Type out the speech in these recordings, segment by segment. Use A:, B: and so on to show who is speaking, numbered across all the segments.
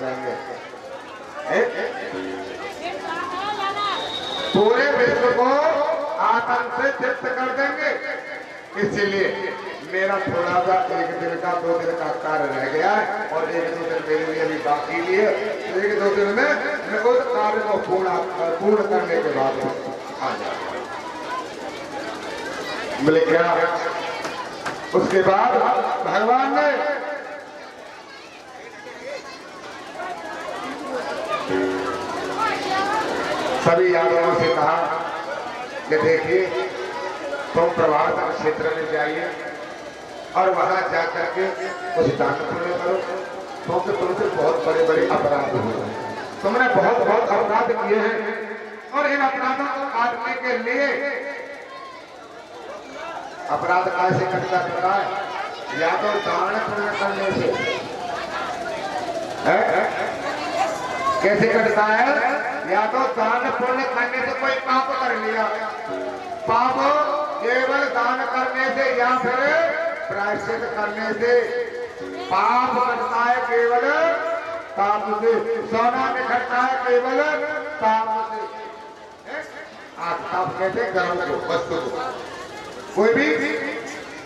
A: देंगे। पूरे विश्व को आतंक से तृप्त कर देंगे। इसीलिए मेरा थोड़ा सा 1 दिन का 2 दिन का कार्य रह गया है और 1-2 दिन मेरे लिए अभी बाकी लिए। 1-2 दिन में मैं उस कार्य को पूर्ण करने के बाद आ जाऊंगा। बोले क्या? उसके बाद भगवान ने सभी यादवों से कहा कि देखिए तुम प्रभावित क्षेत्र में जाइए और वहां जाकर के कुछ दान पुण्य करो, क्योंकि तुमसे बहुत बड़े बड़े अपराध हुए हैं। तुमने बहुत अपराध किए हैं और इन अपराधों को काटने के लिए अपराध कैसे कटता है? या तो दान पुण्य करने से। कैसे कटता है? या तो दान पुण्य करने से कोई पाप कर लिया, पाप केवल दान करने से या फिर प्रायश्चित करने से। पाप कटता है केवल पाप से, सोना में घटता है केवल पाप से। आप कहते हैं गर्म को, वस्तु को, कोई भी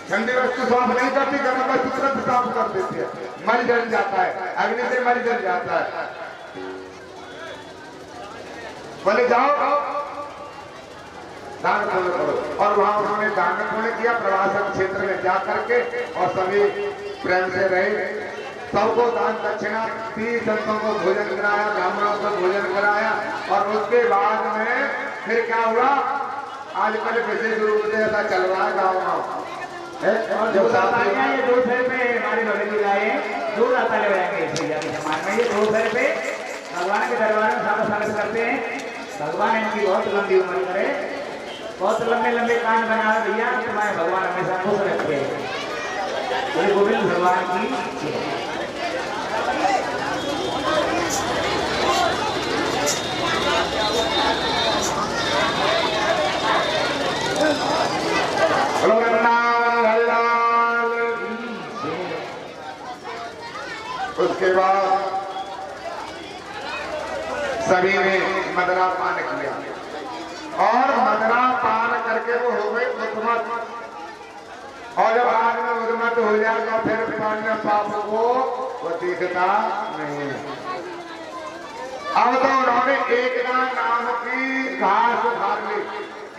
A: ठंडी वस्तु साफ नहीं करती, गर्म वस्तु तुरंत साफ कर देती है, मल जल जाता है, अग्नि से मल जल जाता है। बोले जाओ दान पुण्य करो। और वहां उन्होंने दान पुण्य किया प्रवासन क्षेत्र में जाकर के और सभी प्रेम से रहे। सबको दान दक्षिणा 30 संतों को भोजन कराया, ब्राह्मणों को भोजन कराया। और उसके बाद में फिर क्या हुआ? आजकल विशेष रूप से ऐसा चल रहा है गाँव गाँव जो
B: ये 2 सौ रुपए हमारी नौकरी लाए, दूर आता ले जाएंगे सामान में। ये 2 सौ रुपए भगवान के दरबार में सारा स्वागत करते हैं। भगवान इनकी बहुत लंबी उम्र करे, बहुत लंबे लंबे कान बना भैया, तुम्हारे भगवान हमेशा खुश रखे। बोले गोविंद भगवान की।
A: उसके बाद सभी ने मदरा पान किया और मदरा पान करके वो हो गई उन्मत्त। और जब आदमी उन्मत्त हो जाएगा फिर पुण्य पाप को वो दिखता नहीं है। अब तो उन्होंने एकदा नाम की घास उखाड़ ली।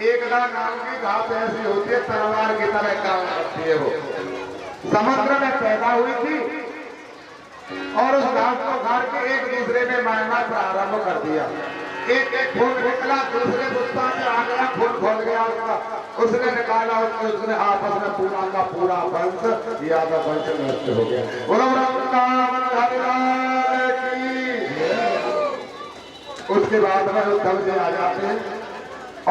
A: एकदा नाम की घास ऐसी होती है तलवार की तरह काम करती है। वो समुद्र में पैदा हुई थी और उस घास को उखाड़ के एक दूसरे में मारना प्रारंभ कर दिया। एक फूल निकला, दूसरे गुस्सा में आ गया, फूल खोल गया उसका, उसने निकाला, उसने आपस में पूरा का पूरा वंश यादव वंश नष्ट हो गया। उसके बाद में उद्धव जी आ जाते हैं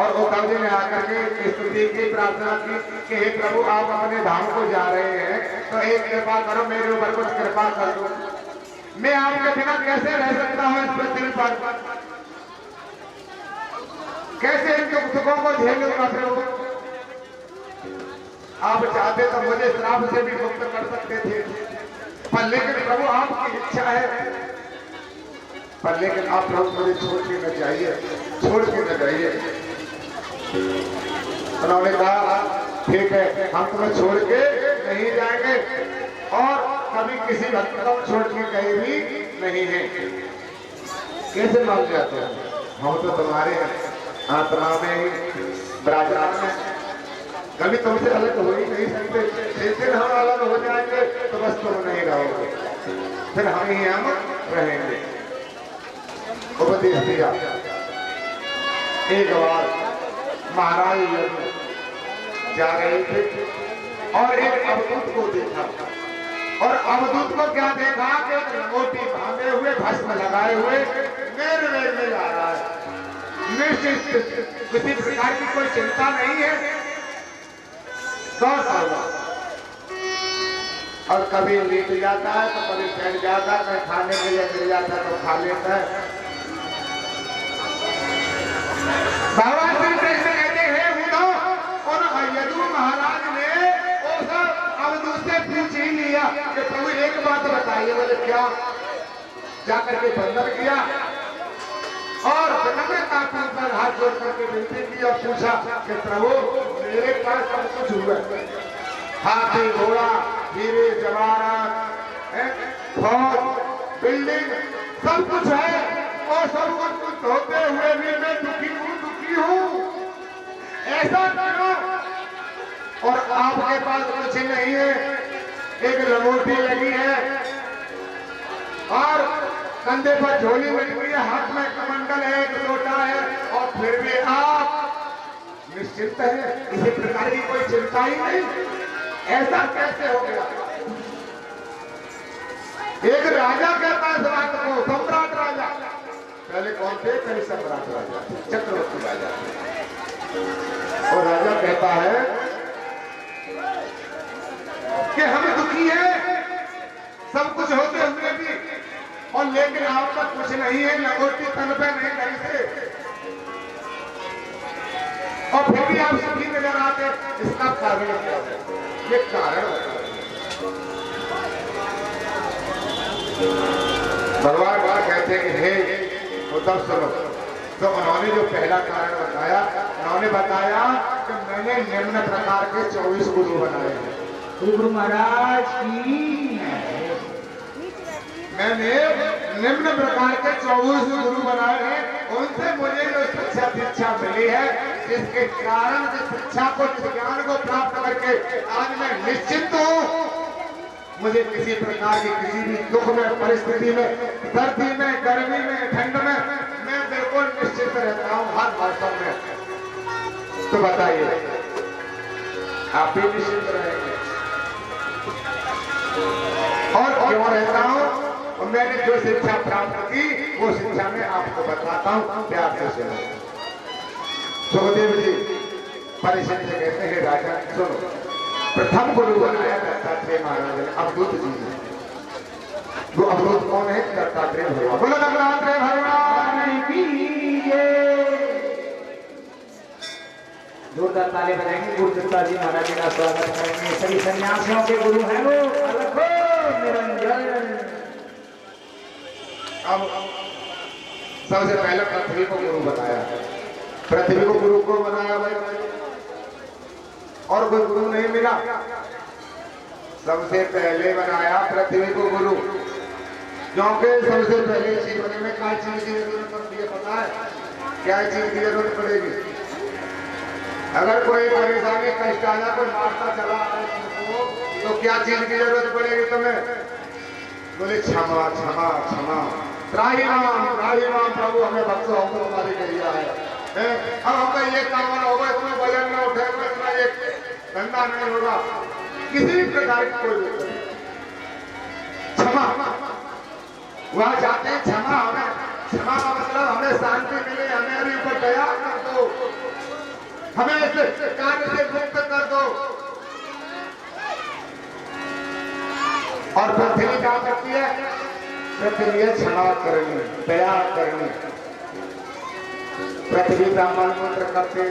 A: और उद्धव जी ने आकर के स्तुति की, प्रार्थना की कि हे प्रभु आप अपने धाम को जा रहे हैं तो एक कृपा करो, मेरे ऊपर कुछ कृपा कर दो। मैं आपके बिना कैसे रह सकता हूँ इस पृथ्वी पर? कैसे इन दुखों को झेलूंगा प्रभु? आप चाहते तो मुझे श्राप से भी मुक्त कर सकते थे, पर लेकिन प्रभु आपकी इच्छा है। पर लेकिन आप प्रभु मुझे छोड़ के न जाइए, छोड़ के न जाइए। उन्होंने कहा ठीक है, हम तुम्हें छोड़ के नहीं जाएंगे और कभी किसी भक्त को छोड़ के कहीं भी नहीं है। कैसे मान जाते हैं? हम तो तुम्हारे आत्मा में ही विराजमान है, कभी तुमसे अलग हो ही नहीं सकते। जिस दिन हम अलग हो जाएंगे तो बस तुम नहीं रहोगे, फिर हम ही हम रहेंगे। उपदेश दिया। एक बार महाराज जा रहे थे और एक अवधूत को देखा और अवधूत को क्या देखा कि मोटी बांधे हुए, भस्म लगाए हुए मेरे में जा रहा है। निश्चित किसी प्रकार की कोई चिंता नहीं है। 100 साल और कभी लेट जाता है तो कभी बैठ जाता है, कहीं खाने के लिए मिल जाता है तो खा लेता है। भगवान श्री कृष्ण कहते हैं उद्धव, और यदु महाराज ने अवधूत से पूछ ही लिया कि प्रभु एक बात बताइए। बोले क्या? जाकर के बंधन किया और विनम्रतापूर्वक पर हाथ जोड़ करके विनती की और पूछा कि प्रभु मेरे पास सब कुछ हुआ, हाथी घोड़ा हीरे जवाहरात फौज बिल्डिंग सब कुछ है और सब कुछ होते हुए भी मैं दुखी हूँ, ऐसा करो। और आपके पास कुछ नहीं है, एक लंगोटी लगी है और कंधे पर झोली लगी हुई है, हाथ में कमंडल है, एक लोटा है और फिर भी आप निश्चिंत है, किसी प्रकार की कोई चिंता ही नहीं, ऐसा कैसे हो गया? एक राजा कहता है सम्राट को, सम्राट राजा, पहले कौन थे? कई सम्राट राजा, चक्रवर्ती राजा। और राजा कहता है कि हम दुखी हैं, सब कुछ होते हुए भी, और लेकिन आप तक कुछ नहीं है, लंगोटी तन पे नहीं कहीं से, और फिर भी आप सुखी नजर आते, इसका कारण क्या है? ये कारण भगवान बात कहते हैं कि हे उद्धव सुनो, तो उन्होंने जो पहला कारण बताया, उन्होंने बताया कि मैंने निम्न प्रकार के 24 गुरु बनाए हैं।
B: गुरु महाराज की
A: मैंने निम्न प्रकार के 24 गुरु बनाए हैं, उनसे मुझे जो शिक्षा मिली है, जिसके कारण जिस शिक्षा को, जिस ज्ञान को प्राप्त करके आज मैं निश्चिंत हूँ, मुझे किसी प्रकार की किसी भी दुख में, परिस्थिति में, सर्दी में, गर्मी में, ठंड में मैं बिल्कुल निश्चिंत रहता हूँ हर मौसम में। तो बताइए आप भी निश्चिंत रहेंगे? और क्यों रहता हूँ? मैंने जो शिक्षा प्राप्त की वो शिक्षा में आपको बताता हूँ, प्यार से सुनो। सुखदेव जी परेशान से कहते हैं राजा सुनो, प्रथम गुरु बनाया दत्तात्रेय महाराज ने, अवधूत जी ने। वो अवधूत कौन है? दत्तात्रेय भगवान। बोलो दत्तात्रेय भगवान की जय।
B: जोरदार ताली बजाएंगे। गुरु दत्ता जी महाराज जी का स्वागत करेंगे। सभी सन्यासियों के गुरु हैं वो, अलग निरंजन।
A: अब सबसे पहले पृथ्वी को गुरु बनाया। पृथ्वी को गुरु को बनाया भाई, और कोई गुरु नहीं मिला। सबसे पहले बनाया पृथ्वी को गुरु, क्योंकि सबसे पहले जीवन में क्या चीज की जरूरत पड़ती है पता है? क्या चीज की जरूरत पड़ेगी? अगर कोई परेशानी कष्ट आया, कोई मारता चला तो क्या चीज की जरूरत पड़ेगी तुम्हें? बोले क्षमा क्षमा क्षमा, त्राही राम प्रभु हमें बख्शो, हमको तुम्हारी गरिया है। अब हमका ये काम होगा, इसमें वजन न उठेगा, इसमें एक धंधा नहीं होगा, किसी भी प्रकार की कोई क्षमा, वह चाहते हैं क्षमा। हमें क्षमा का मतलब हमें शांति मिले, हमें ऊपर दया कर दो, हमें इस कार्य से मुक्त कर दो। और पृथ्वी क्या करती है? पृथ्वी है क्षमा करनी, दया करनी। पृथ्वी ब्राह्मण मंत्र करते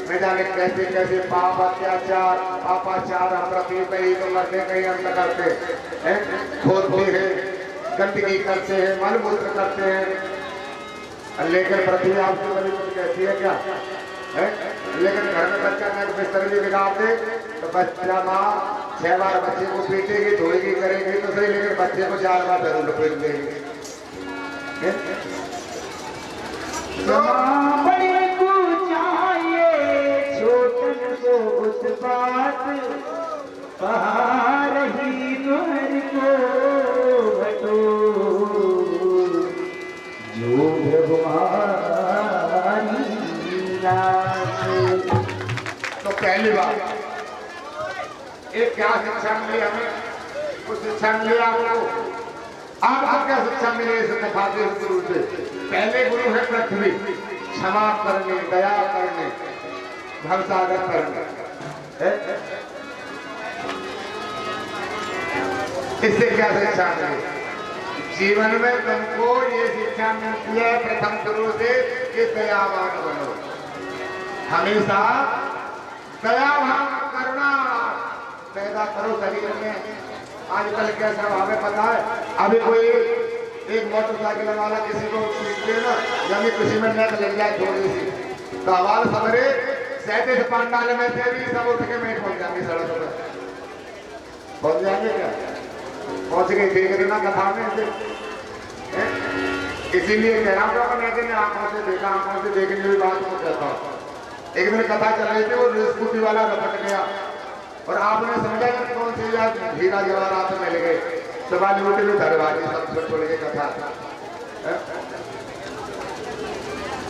A: न जाने कैसे कैसे पाप अत्याचार पापाचार हम पृथ्वी पे ही तो करते, कहीं अंत करते हैं, खोदते हैं, गंदगी करते हैं, मल मूत्र करते हैं। लेकिन पृथ्वी आपको कभी कुछ कहती है क्या है? लेकिन घर में बच्चा ने बिस्तर भी बिगाड़ दे तो बच्चा माँ 6 बार बच्चे को पीटेगी, धोएगी, करेगी तो सही, लेकिन बच्चे को 4 बार जरूर पीट देगी।
B: बड़े को चाहिए छोटन को उत्पात, पहाड़ ही तुहर को हटो, जो भगवानी नाथ।
A: तो पहली बात एक क्या शिक्षा मिली हमें? कुछ शिक्षा मिली आपको क्या शिक्षा मिली इस कथा के गुरु से? पहले गुरु है पृथ्वी, क्षमा करने, दया करने, भवसागर करने। इससे क्या शिक्षा मिली? जीवन में तुमको ये शिक्षा मिलती है प्रथम गुरु से कि दयावान बनो, हमेशा दयावान करना पैदा करो शरीर में। आजकल क्या सब हमें पता है, अभी कोई एक मोटरसाइकिल वाला किसी को पीट दे ना, यानी किसी में नेट लग जाए थोड़ी सी, तो हमारे सबरे 37 पंडाल में से भी सब उठ के मैं पहुंच जाएंगे सड़क पर। पहुंच जाएंगे क्या? पहुंच गए देख रहे ना कथा में से। इसीलिए कह रहा हूँ मैंने आंखों से देखा, आंखों से देखने की बात को कहता हूँ। एक दिन कथा चल रही थी, वो स्कूटी वाला रपट गया और आपने समझा कि कौन सी याद हीरा जवाहरात मिल गए, सवाल लूट में धरवाजी सब छोड़ के कथा।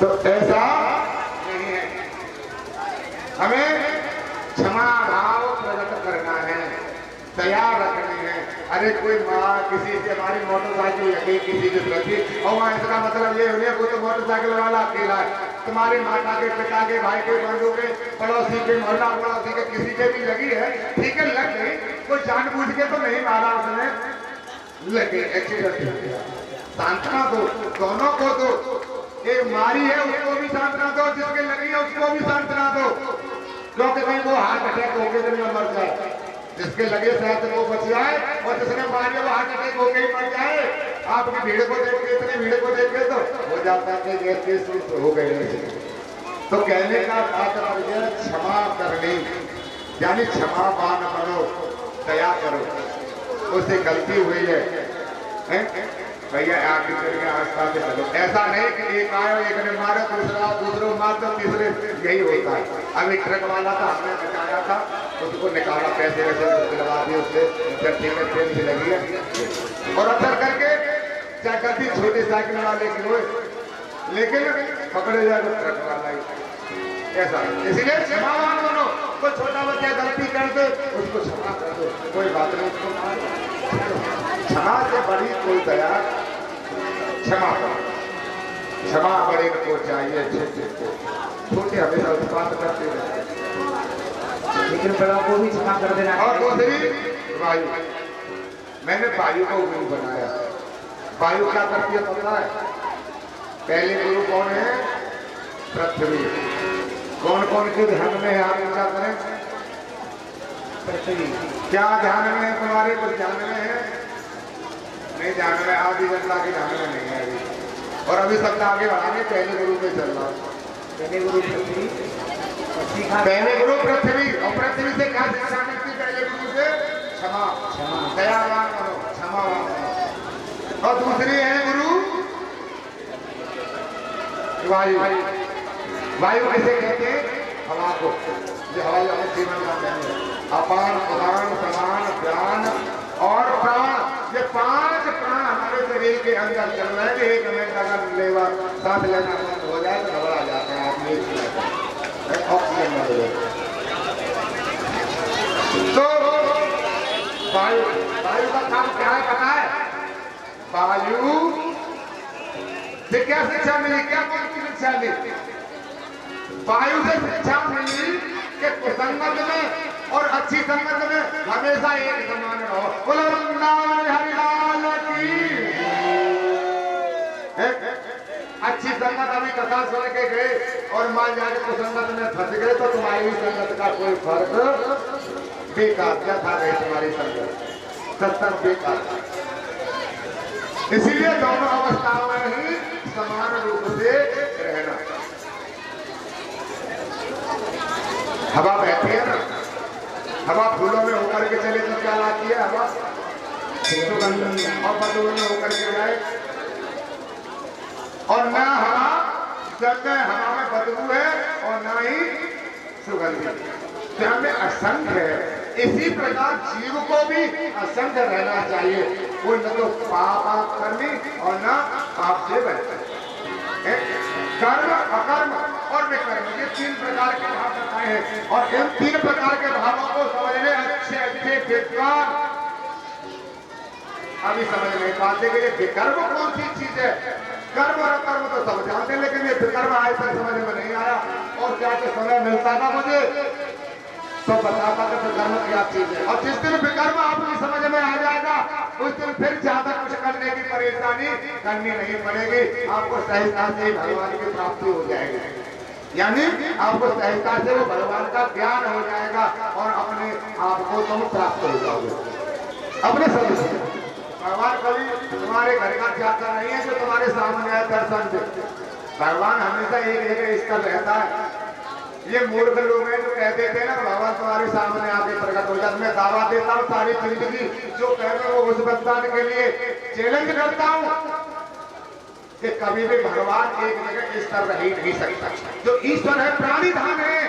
A: तो ऐसा नहीं है, हमें क्षमा भाव प्रकट करना है, तैयार रखनी है। अरे कोई माँ किसी से हमारी मोटरसाइकिल लगी किसी के प्रति, और वहाँ इसका मतलब ये होने को तो मोटरसाइकिल वाला अकेला है, तुम्हारी माता के, पिता के, भाई के, बंधु के, पड़ोसी के, मोहल्ला पड़ोसी के, किसी के भी लगी है, ठीक है लग गई, कोई जानबूझ के तो नहीं मारा उसने, लगे एक्सीडेंट हो गया, सांत्वना दो, दोनों को दो। एक मारी है उसको भी सांत्वना दो, जिसके लगी है उसको भी सांत्वना दो, क्योंकि भाई वो हार्ट अटैक होके दिन में मर जाए, जिसके लगे शायद वो बच जाए, और जिसने मारे वो हार्ट अटैक होके ही मर जाए। आपकी भीड़ को देख के, इतनी भीड़ को देख के तो हो जाता है कि जैसे सुस्त हो गए। तो कहने का तात्पर्य क्षमा करनी, यानी क्षमावान बनो, दया करो, उससे गलती हुई है भैया आगे करके आस्था से चलो। ऐसा नहीं कि एक आयो एक ने मारा, दूसरा दूसरों मार, तो तीसरे, यही होता है। अभी ट्रक वाला था, हमने बचाया था, उसको निकाला, पैसे वैसे दिलवा दिए उससे, ट्रेन से लगी है, और असर करके चाहे गलती छोटी साइकिल वाले की हो, लेकिन पकड़े जाए तो ट्रक वाला ही। ऐसा इसीलिए क्षमावान बनो, कोई छोटा बच्चा गलती कर दे उसको क्षमा कर दो, कोई बात नहीं, उसको क्षमा से बड़ी कोई दया, क्षमा करो, क्षमा बड़े को चाहिए, छोटे हमेशा उत्पाद करते रहते,
B: लेकिन बड़ों को भी क्षमा कर देना।
A: और दूसरी वायु, मैंने वायु को गुरु बनाया। वायु क्या करती है पता है? पहले गुरु कौन है? पृथ्वी। कौन कौन के ध्यान में है? आप क्या करें? पृथ्वी। क्या ध्यान में है तुम्हारे? कुछ ध्यान में है? नहीं ध्यान में, आधी जनता के ध्यान में नहीं है अभी, और अभी सबका आगे बढ़ाने पहले गुरु पे चल रहा।
B: पहले गुरु पृथ्वी,
A: पहले गुरु पृथ्वी, और पृथ्वी से क्या शिक्षा मिलती? पहले गुरु से क्षमा, दयावान बनो, क्षमावान बनो। और दूसरी है गुरु वायु। वायु किसे कहते हैं? हवा को। ये हवा हमें जीवन का कहते हैं। अपान, उदान, समान, ज्ञान और प्राण, ये 5 प्राण हमारे शरीर के अंदर चल रहे हैं। एक मिनट अगर लेवा सांस लेना बंद हो जाए तो घबरा जाते हैं आदमी, ऑक्सीजन न मिले तो। वायु, वायु का काम क्या है पता है? वायु से क्या शिक्षा मिली? क्या शिक्षा मिली? वायु से शिक्षा मिली कि कुसंगत में और अच्छी संगत में हमेशा एक समान रहो। बोलो वृंदावन हरिलाल की। अच्छी संगत, अभी कथा सुन के गए और मान जाके कुसंगत में फंस गए तो तुम्हारी संगत का कोई फर्क बेकार, क्या था गई तुम्हारी संगत, सत्संग बेकार। इसीलिए दोनों अवस्थाओं में ही समान रूप से रहना। हवा बहती है ना, हवा फूलों में होकर के चले तो क्या लाती है? हवा और बदलूं में होकर के जाए, और ना हवा जब हवा में बदबू है और ना ही सुगंध। हमें असंख्य है। इसी प्रकार जीव को भी असंख्य रहना चाहिए। कोई न तो पाप करनी और न पाप से बचना। कर्म, अकर्म और विकर्म, ये 3 प्रकार के भाव बताए हैं, और इन 3 प्रकार के भावों को समझने अच्छे अच्छे विद्वान अभी समझ नहीं पाते कि ये विकर्म कौन सी चीज है। कर्म और अकर्म तो सब जानते हैं, लेकिन ये विकर्म आज तक समझ में नहीं आया। और क्या कि समय मिलता था मुझे तो बताता कि विकर्म क्या चीज है। और जिस दिन विकर्म आपकी समझ में आ जाएगा उस दिन फिर ज्यादा कुछ करने की परेशानी करनी नहीं पड़ेगी। आपको सहजता से भगवान की प्राप्ति हो जाएगी, यानी आपको सहजता से वो भगवान का ज्ञान हो जाएगा और अपने आप को तुम प्राप्त हो जाओगे अपने शरीर से। भगवान कभी तुम्हारे घर का चाहता नहीं है जो तुम्हारे सामने आए दर्शन दे। भगवान हमेशा एक जगह स्थिर रहता है। ये मूर्ख लोग हैं जो कहते थे ना भगवान तुम्हारे सामने आके प्रकट हो जाता। मैं दावा देता हूँ सारी जिंदगी जो कहते वो उस बंदान के लिए चैलेंज करता हूँ कि कभी भी भगवान एक जगह स्थिर रह ही नहीं सकता। जो ईश्वर है प्राणी धाम है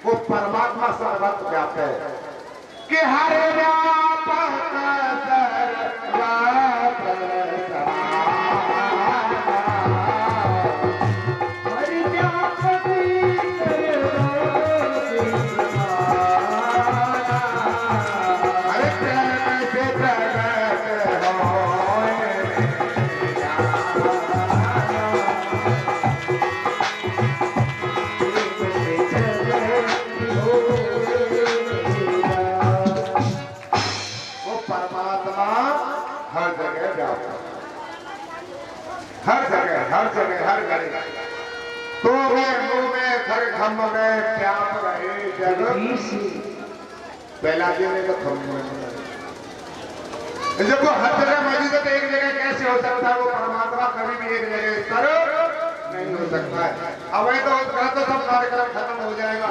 A: वो परमात्मा सर्वत्र व्याप्त है कि हर व्यापक हर जगह हर घड़ी तो मुंह में घर खम में प्याप रहे जग पहला दिन तो खम जब वो हर जगह मौजूद है तो एक जगह कैसे हो सकता है? वो परमात्मा कभी भी एक जगह स्तर नहीं हो सकता है। अब वही तो सब कार्यक्रम खत्म हो जाएगा।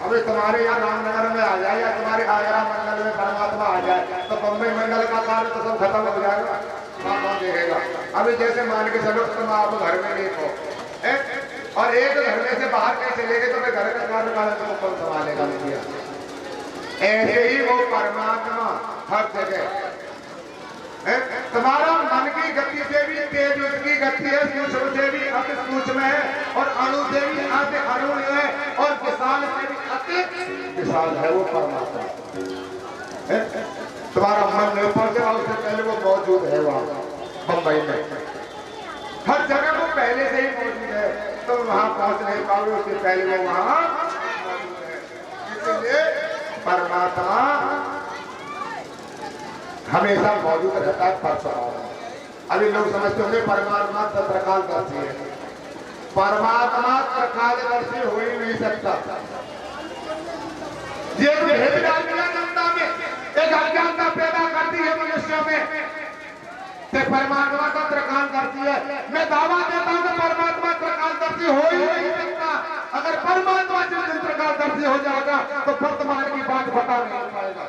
A: अभी तुम्हारे यहाँ रामनगर में आ जाए या तुम्हारे आगरा मंडल में परमात्मा आ जाए तो बम्बई मंडल का कार्य तो सब खत्म हो जाएगा। कौन देखेगा? अभी जैसे मान के चलो तुम आप घर में देखो और एक घर में से बाहर कहीं चले गए तो मैं घर का कार्य तो कौन संभालेगा? ऐसे ही वो परमात्मा हर जगह तुम्हारा मन की गति से भी तेज उसकी गति है, सूक्ष्म से भी अति सूक्ष्म है और अणु से भी अति अणु है और विशाल से भी अति विशाल है वो परमात्मा। तुम्हारा मन नहीं पहुंचा उससे पहले वो मौजूद है वहां बंबई में। हर जगह वो पहले से ही मौजूद है, तो वहां पहुंच नहीं पाओगे उससे पहले वो वहां मौजूद है। इसलिए परमात्मा हमेशा मौजूद रहता है परमात्मा। अभी लोग समझते होंगे परमात्मा तत्कालदर्शी है। परमात्मा तत्कालदर्शी हो ही नहीं सकता। ये भेद डाल दिया जनता में, एक अज्ञानता पैदा करती है मनुष्यों में। परमात्मा का त्रकाल करती है। मैं दावा देता हूं कि परमात्मा त्रकालदर्शी हो ही नहीं सकता। अगर परमात्मा जिस दिन त्रकालदर्शी हो जाएगा तो वर्तमान की बात बता नहीं पाएगा।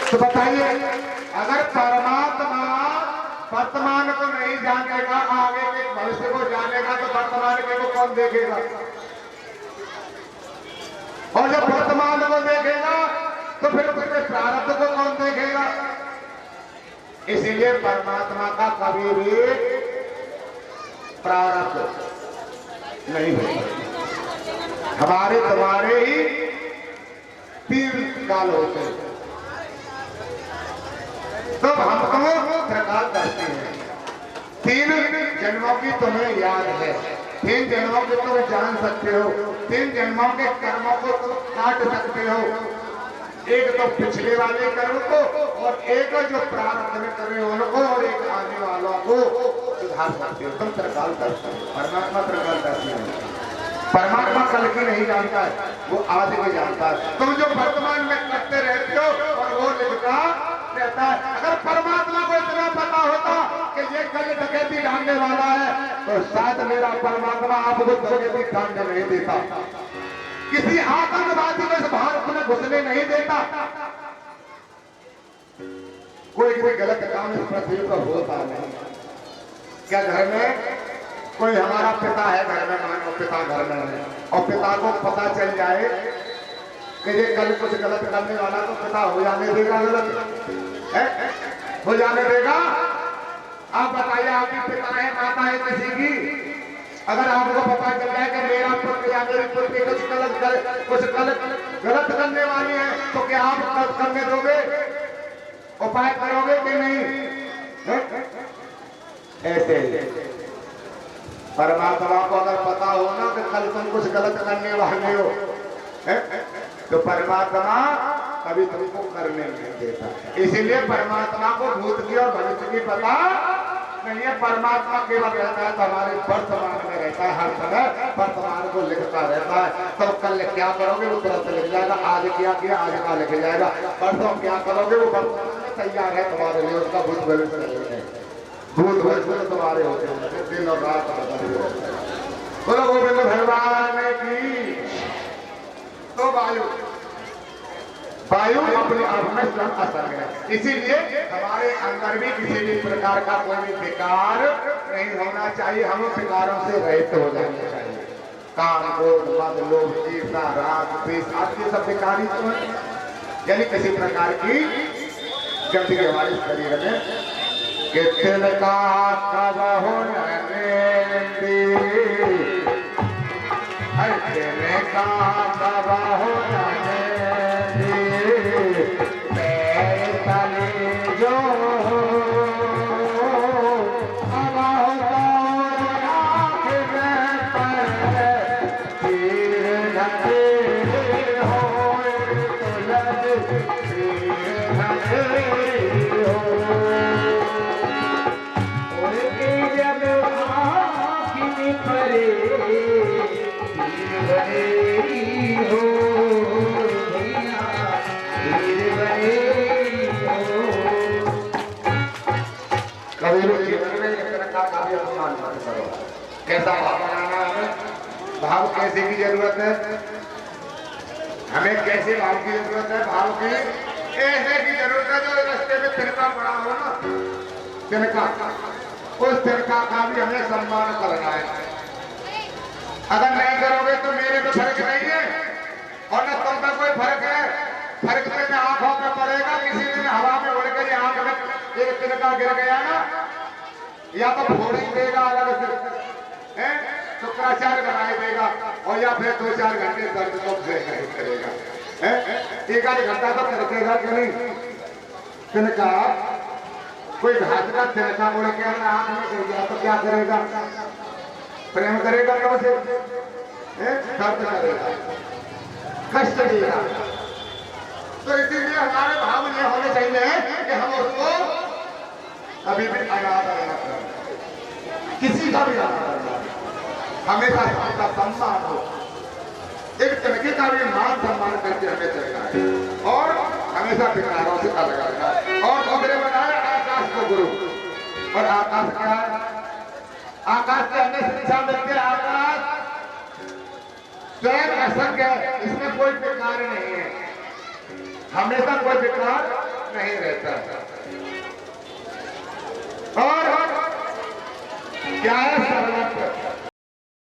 A: तो बताइए, अगर परमात्मा वर्तमान को नहीं जानेगा, आगे के भविष्य को जानेगा तो वर्तमान के को कौन देखेगा? और जब वर्तमान को देखेगा तो फिर उसके प्रारब्ध को कौन देखेगा? इसीलिए परमात्मा का कभी भी प्रारब्ध नहीं होता। हमारे तुम्हारे ही 3 काल होते हैं, तो हमको प्रकाश करते हैं। 3 जन्मों की तुम्हें याद है, 3 जन्मों के तुम जान सकते हो, 3 जन्मों के कर्मों को तुम काट सकते हो। एक तो पिछले वाले कर्म को और एक जो प्रारब्ध में करे उनको और एक आने वालों को सुधार सकते हो। तुम प्रकाल करते हो, परमात्मा प्रकाल करते हो। परमात्मा कल की नहीं जानता है, वो आज की जानता है। तुम जो वर्तमान में करते रहते हो और वो लिखता रहता है। अगर परमात्मा को इतना पता होता कि ये कल डकैती ढांढने वाला है तो शायद मेरा परमात्मा आपको डकैती ढांढने नहीं देता, किसी आतंकवादी को इस भारत में घुसने नहीं देता। कोई गलत काम इस पृथ्वी पर होता नहीं। क्या घर में कोई हमारा पिता है, घर में मानो पिता घर में है और पिता को पता चल जाए कि ये कल कुछ गलत करने वाला, तो पिता हो जाने देगा? गलत है हो जाने देगा? आप बताइए, आपकी पिता है, माता है किसी की, अगर आपको पता चल जाए कि मेरा पुत्र या मेरी पुत्री कुछ गलत करने वाली है तो क्या आप करने दोगे? उपाय करोगे कि नहीं? ऐसे परमात्मा को अगर पता हो ना कि कल तुम कुछ गलत करने वाले हो तो परमात्मा कभी तुमको करने नहीं देता। इसीलिए परमात्मा को भूत की और भविष्य की पता नहीं है। परमात्मा केवल रहता है तो हमारे वर्तमान में रहता है, हर समय वर्तमान को लिखता रहता है। तो कल क्या करोगे वो तुरंत लिख जाएगा, आज क्या किया आज का लिख जाएगा, परसों क्या करोगे वो वर्तमान में तैयार है तुम्हारे लिए, उसका भूत भविष्य नहीं है। भूत भविष्य तुम्हारे होते हैं, दिन और रात बदल रहते हैं। बोलो गोविंद भगवान की। तो वायु अपने आप में स्वयं असंग है, इसीलिए हमारे अंदर भी किसी भी प्रकार का कोई भी विकार नहीं होना चाहिए। हम विकारों से रहित हो जाने चाहिए। काम, क्रोध, मद, लोभ, ईर्ष्या, राग, द्वेष आदि सब विकारी तो है, यानी किसी प्रकार की गंदगी हमारे शरीर में कितने का कब होने का कब होने जो अब होता कैसा भाव बनाना है, भाव कैसे की जरूरत है, हमें कैसे भाव की जरूरत है, भाव की ऐसे की जरूरत है जो रास्ते में तिनका पड़ा हो ना, तिनका, उस तिनका का भी हमें सम्मान करना है। अगर नहीं करोगे तो मेरे में फर्क नहीं है और न तुम पर कोई फर्क है। फर्क तो आंखों पे पड़ेगा, किसी दिन हवा में उड़ गई आंख में एक तिनका गिर गया ना, या तो फोड़ ही देगा अलग से, शुक्राचार्य बनाई देगा, और या फिर 2-4 घंटे दर्द तो नहीं करेगा, एक आध घंटा तो करकेगा कि नहीं। तिनका कोई घास का तिनका उड़ के आंख में गिर गया तो क्या करेगा, प्रेम करेगा कब से, दर्द करेगा, कष्ट देगा। तो इसीलिए हमारे भाव ये होने चाहिए कि हम उसको कभी भी अनादर न करें, किसी का भी अनादर न करें, हमेशा सबका सम्मान हो। एक तिनके का भी मान सम्मान करके हमें चलना है और हमेशा विकारों से अलग रहना है। और दूसरे बनाया आकाश को गुरु, और आकाश क्या है, आकाश के अन्य शिक्षा मिलते, आकाश स्वयं असंग है, इसमें कोई विकार नहीं है, हमेशा कोई विकार नहीं रहता। और क्या है सर्वदा